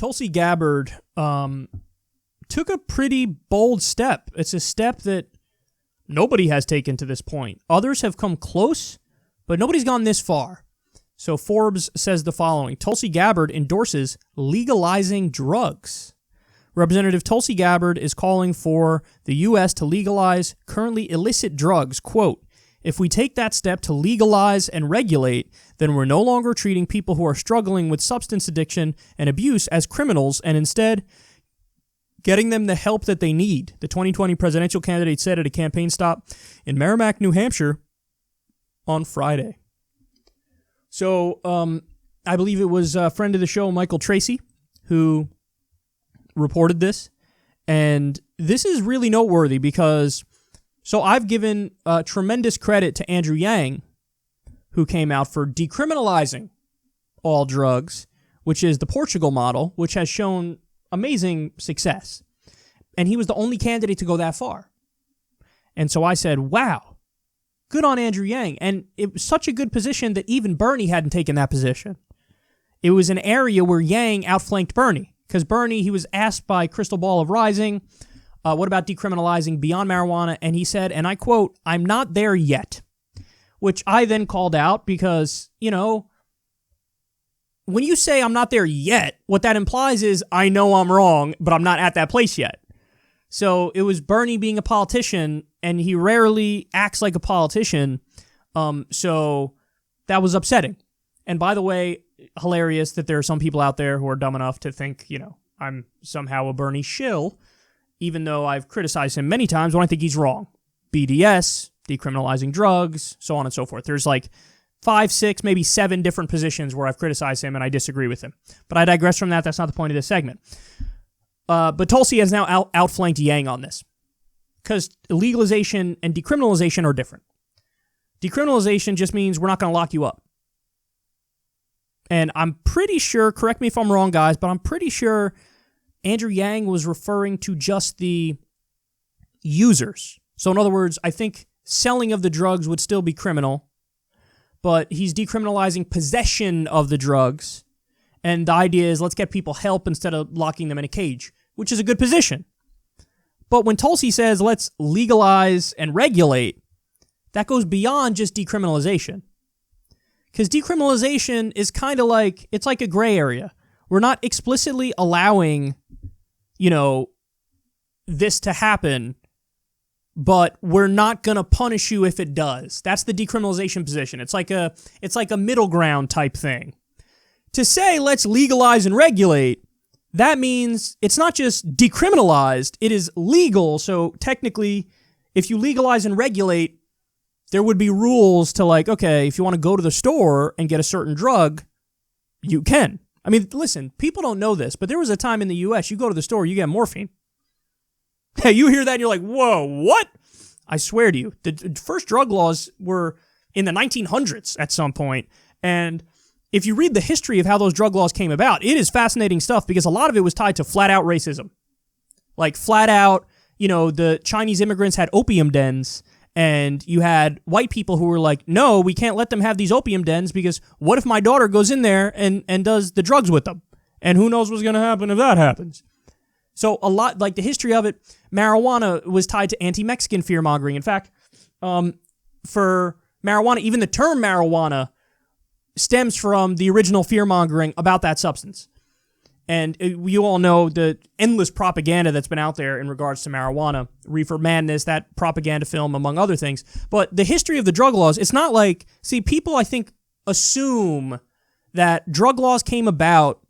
Tulsi Gabbard took a pretty bold step. It's a step that nobody has taken to this point. Others have come close, but nobody's gone this far. So Forbes says the following: Tulsi Gabbard endorses legalizing drugs. Representative Tulsi Gabbard is calling for the U.S. to legalize currently illicit drugs. Quote, "If we take that step to legalize and regulate, then we're no longer treating people who are struggling with substance addiction and abuse as criminals and instead getting them the help that they need," the 2020 presidential candidate said at a campaign stop in Merrimack, New Hampshire on Friday. So I believe it was a friend of the show, Michael Tracy, who reported this. And this is really noteworthy because, so I've given tremendous credit to Andrew Yang, who came out for decriminalizing all drugs, which is the Portugal model, which has shown amazing success. And he was the only candidate to go that far. And so I said, wow, good on Andrew Yang. And it was such a good position that even Bernie hadn't taken that position. It was an area where Yang outflanked Bernie. Because Bernie, he was asked by Crystal Ball of Rising, what about decriminalizing beyond marijuana? And he said, and I quote, "I'm not there yet." Which I then called out because, you know, when you say I'm not there yet, what that implies is I know I'm wrong, but I'm not at that place yet. So it was Bernie being a politician, and he rarely acts like a politician. So that was upsetting. And by the way, hilarious that there are some people out there who are dumb enough to think, you know, I'm somehow a Bernie shill, even though I've criticized him many times when I think he's wrong. BDS, decriminalizing drugs, so on and so forth. There's like 5, 6, maybe 7 different positions where I've criticized him and I disagree with him. But I digress from that. That's not the point of this segment. But Tulsi has now outflanked Yang on this because legalization and decriminalization are different. Decriminalization just means we're not going to lock you up. And I'm pretty sure, correct me if I'm wrong, guys, but I'm pretty sure Andrew Yang was referring to just the users. So in other words, I think selling of the drugs would still be criminal, but he's decriminalizing possession of the drugs. And the idea is let's get people help instead of locking them in a cage, which is a good position. But when Tulsi says let's legalize and regulate, that goes beyond just decriminalization. Because decriminalization is kind of like, it's like a gray area. We're not explicitly allowing, you know, this to happen, but we're not going to punish you if it does. That's the decriminalization position. It's like a middle ground type thing. To say let's legalize and regulate, that means it's not just decriminalized, it is legal. So technically, if you legalize and regulate, there would be rules to like, okay, if you want to go to the store and get a certain drug, you can. I mean, listen, people don't know this, but there was a time in the U.S. you go to the store, you get morphine. Hey, you hear that and you're like, whoa, what? I swear to you, the first drug laws were in the 1900s at some point. And if you read the history of how those drug laws came about, it is fascinating stuff because a lot of it was tied to flat out racism. Like flat out, you know, the Chinese immigrants had opium dens. And you had white people who were like, no, we can't let them have these opium dens because what if my daughter goes in there and does the drugs with them? And who knows what's going to happen if that happens? So a lot, like the history of it, marijuana was tied to anti-Mexican fear-mongering. In fact, for marijuana, even the term marijuana stems from the original fear-mongering about that substance. And you all know the endless propaganda that's been out there in regards to marijuana, Reefer Madness, that propaganda film, among other things. But the history of the drug laws, it's not like, see, people, I think, assume that drug laws came about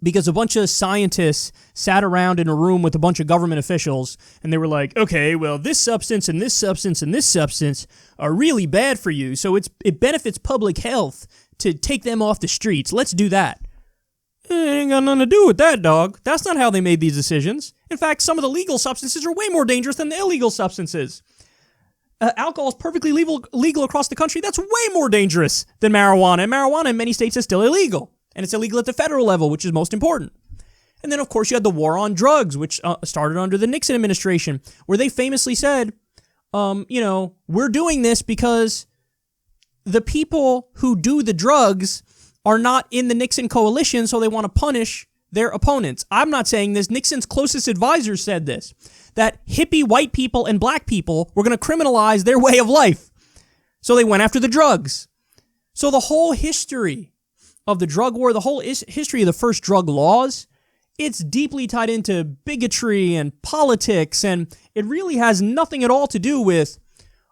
because a bunch of scientists sat around in a room with a bunch of government officials, and they were like, okay, well, this substance and this substance and this substance are really bad for you, so it benefits public health to take them off the streets. Let's do that. It ain't got nothing to do with that, dog. That's not how they made these decisions. In fact, some of the legal substances are way more dangerous than the illegal substances. Alcohol is perfectly legal across the country. That's way more dangerous than marijuana. And marijuana in many states is still illegal. And it's illegal at the federal level, which is most important. And then, of course, you had the war on drugs, which started under the Nixon administration, where they famously said, you know, we're doing this because the people who do the drugs are not in the Nixon coalition, so they want to punish their opponents. I'm not saying this. Nixon's closest advisors said this, that hippie white people and black people were going to criminalize their way of life. So they went after the drugs. So the whole history of the drug war, the whole history of the first drug laws, it's deeply tied into bigotry and politics, and it really has nothing at all to do with,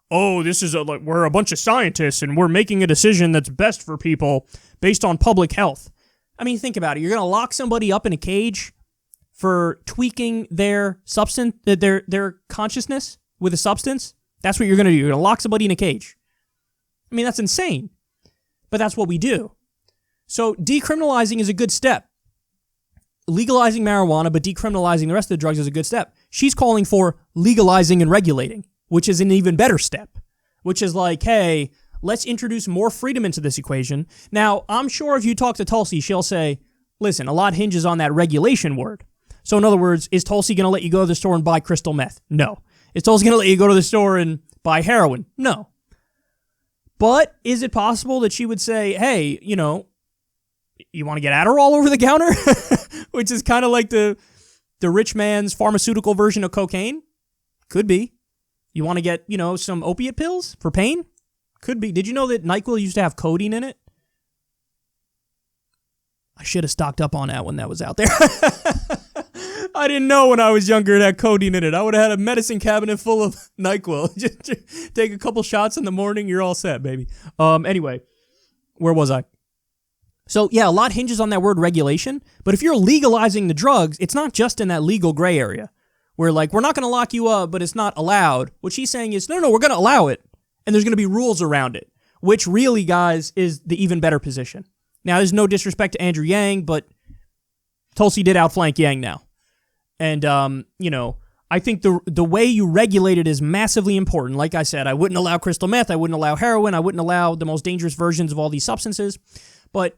oh, this is we're a bunch of scientists and we're making a decision that's best for people based on public health. I mean, think about it. You're going to lock somebody up in a cage for tweaking their substance, their consciousness with a substance? That's what you're going to do. You're going to lock somebody in a cage. I mean, that's insane. But that's what we do. So decriminalizing is a good step. Legalizing marijuana, but decriminalizing the rest of the drugs is a good step. She's calling for legalizing and regulating, which is an even better step, which is like, hey, let's introduce more freedom into this equation. Now, I'm sure if you talk to Tulsi, she'll say, listen, a lot hinges on that regulation word. So in other words, is Tulsi going to let you go to the store and buy crystal meth? No. Is Tulsi going to let you go to the store and buy heroin? No. But is it possible that she would say, hey, you want to get Adderall over the counter? Which is kind of like the rich man's pharmaceutical version of cocaine? Could be. You want to get, some opiate pills for pain? Could be. Did you know that NyQuil used to have codeine in it? I should have stocked up on that when that was out there. I didn't know when I was younger it had codeine in it. I would have had a medicine cabinet full of NyQuil. Just take a couple shots in the morning, you're all set, baby. Anyway, where was I? So, yeah, a lot hinges on that word regulation. But if you're legalizing the drugs, it's not just in that legal gray area where, we're not going to lock you up, but it's not allowed. What she's saying is, no, we're going to allow it, and there's going to be rules around it, which really, guys, is the even better position. Now, there's no disrespect to Andrew Yang, but Tulsi did outflank Yang now. And, I think the way you regulate it is massively important. Like I said, I wouldn't allow crystal meth, I wouldn't allow heroin, I wouldn't allow the most dangerous versions of all these substances. But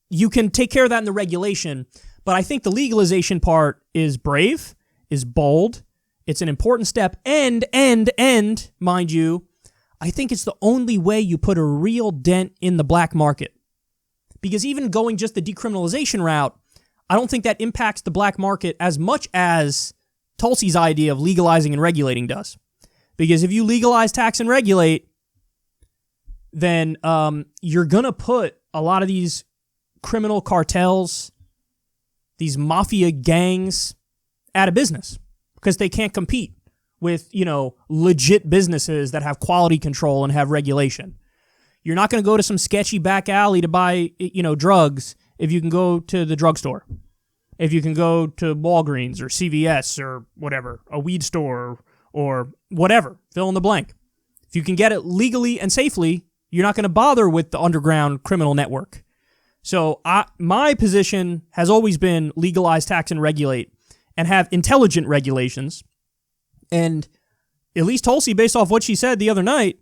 you can take care of that in the regulation. But I think the legalization part is brave, is bold, it's an important step, and, mind you, I think it's the only way you put a real dent in the black market. Because even going just the decriminalization route, I don't think that impacts the black market as much as Tulsi's idea of legalizing and regulating does. Because if you legalize, tax, and regulate, then you're going to put a lot of these criminal cartels, these mafia gangs, out of business because they can't compete with, legit businesses that have quality control and have regulation. You're not going to go to some sketchy back alley to buy, drugs if you can go to the drugstore. If you can go to Walgreens or CVS or whatever, a weed store or whatever, fill in the blank. If you can get it legally and safely, you're not going to bother with the underground criminal network. So my position has always been legalize, tax, and regulate and have intelligent regulations. And at least Tulsi, based off what she said the other night,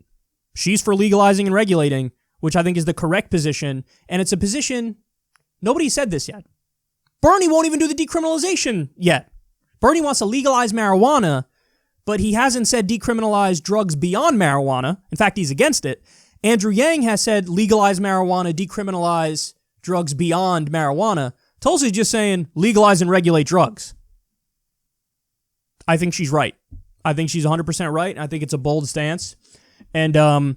she's for legalizing and regulating, which I think is the correct position. And it's a position, nobody said this yet. Bernie won't even do the decriminalization yet. Bernie wants to legalize marijuana, but he hasn't said decriminalize drugs beyond marijuana. In fact, he's against it. Andrew Yang has said legalize marijuana, decriminalize drugs beyond marijuana. Tulsi's just saying legalize and regulate drugs. I think she's right. I think she's 100% right. I think it's a bold stance. And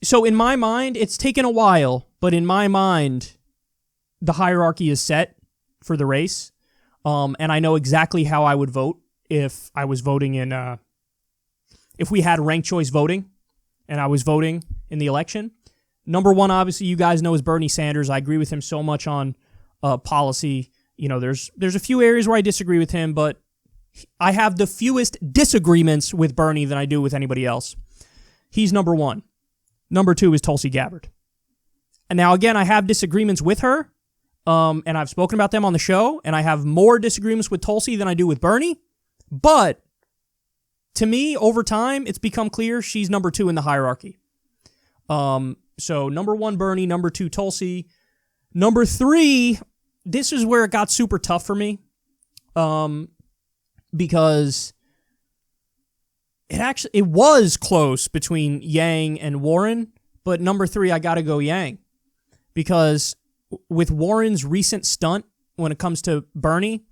so in my mind, it's taken a while, but in my mind, the hierarchy is set for the race. And I know exactly how I would vote if I was voting in, if we had ranked choice voting and I was voting in the election. Number one, obviously, you guys know is Bernie Sanders. I agree with him so much on policy. There's a few areas where I disagree with him, but I have the fewest disagreements with Bernie than I do with anybody else. He's number one. Number two is Tulsi Gabbard. And now, again, I have disagreements with her, and I've spoken about them on the show, and I have more disagreements with Tulsi than I do with Bernie. But to me, over time, it's become clear she's number two in the hierarchy. So number one, Bernie. Number two, Tulsi. Number three, this is where it got super tough for me. Because it was close between Yang and Warren, but number three, I got to go Yang. Because with Warren's recent stunt when it comes to Bernie,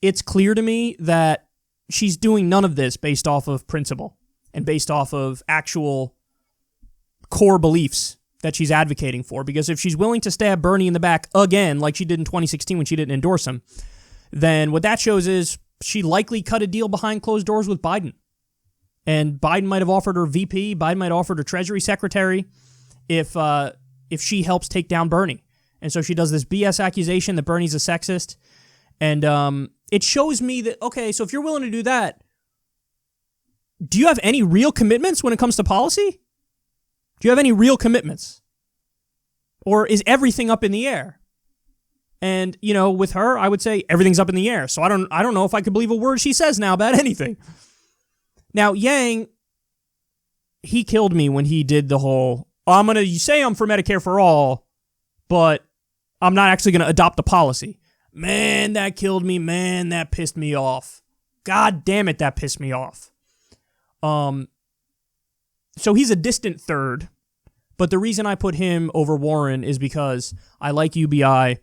it's clear to me that she's doing none of this based off of principle and based off of actual core beliefs that she's advocating for. Because if she's willing to stab Bernie in the back again, like she did in 2016 when she didn't endorse him, then what that shows is she likely cut a deal behind closed doors with Biden. And Biden might have offered her VP, Biden might have offered her Treasury Secretary if she helps take down Bernie. And so she does this BS accusation that Bernie's a sexist. And it shows me that, okay, so if you're willing to do that, do you have any real commitments when it comes to policy? Do you have any real commitments? Or is everything up in the air? And, you know, with her, I would say everything's up in the air. So I don't know if I could believe a word she says now about anything. Now, Yang, he killed me when he did the whole, I'm going to say I'm for Medicare for all, but I'm not actually going to adopt the policy. Man, that killed me. Man, that pissed me off. God damn it, that pissed me off. So he's a distant third, but the reason I put him over Warren is because I like UBI,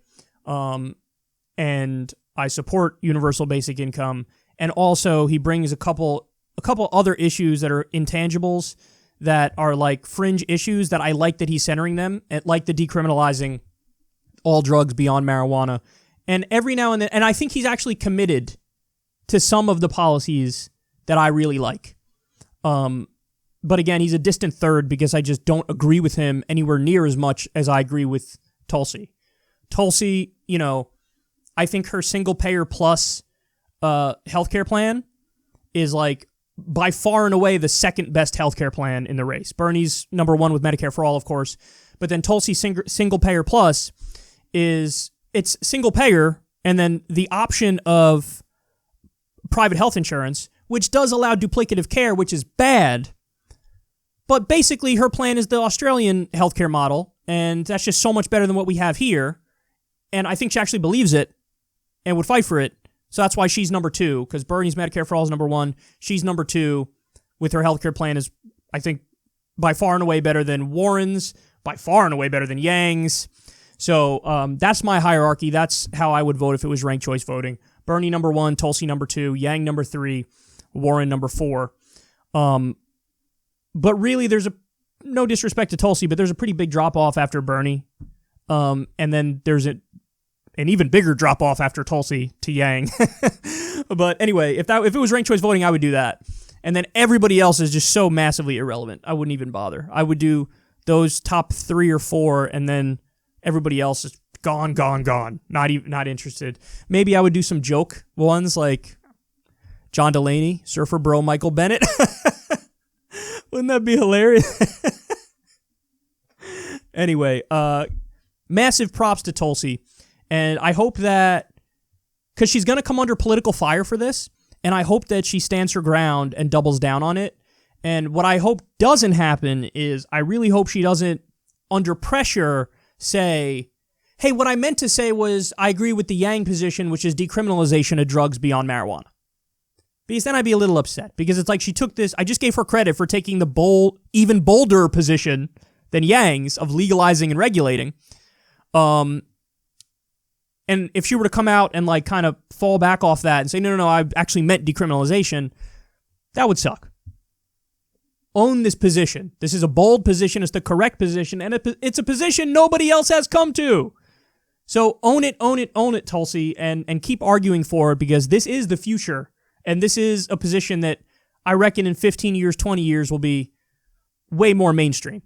and I support universal basic income, and also he brings a couple other issues that are intangibles that are like fringe issues that I like that he's centering them, like the decriminalizing all drugs beyond marijuana. And every now and then, and I think he's actually committed to some of the policies that I really like. But again, he's a distant third because I just don't agree with him anywhere near as much as I agree with Tulsi. Tulsi, you know, I think her single payer plus healthcare plan is like by far and away the second best healthcare plan in the race. Bernie's number one with Medicare for all, of course. But then Tulsi single payer plus it's single payer and then the option of private health insurance, which does allow duplicative care, which is bad. But basically her plan is the Australian healthcare model, and that's just so much better than what we have here. And I think she actually believes it and would fight for it. So that's why she's number two, because Bernie's Medicare for all is number one. She's number two with her healthcare plan is, I think, by far and away better than Warren's, by far and away better than Yang's. So that's my hierarchy. That's how I would vote if it was ranked choice voting. Bernie number one, Tulsi number two, Yang number three, Warren number four. But really, there's no disrespect to Tulsi, but there's a pretty big drop-off after Bernie. And then there's an even bigger drop-off after Tulsi to Yang. But anyway, if it was ranked choice voting, I would do that. And then everybody else is just so massively irrelevant. I wouldn't even bother. I would do those top 3 or 4, and then everybody else is gone. Not interested. Maybe I would do some joke ones like John Delaney, Surfer Bro, Michael Bennett. Wouldn't that be hilarious? Anyway, massive props to Tulsi. And I hope that, because she's going to come under political fire for this, and I hope that she stands her ground and doubles down on it. And what I hope doesn't happen is I really hope she doesn't, under pressure, say, hey, what I meant to say was I agree with the Yang position, which is decriminalization of drugs beyond marijuana. Because then I'd be a little upset. Because it's like she took this, I just gave her credit for taking the even bolder position than Yang's of legalizing and regulating. And if she were to come out and like kind of fall back off that and say, no, I actually meant decriminalization, that would suck. Own this position. This is a bold position. It's the correct position. And it's a position nobody else has come to. So own it, Tulsi, and keep arguing for it, because this is the future. And this is a position that I reckon in 15 years, 20 years will be way more mainstream.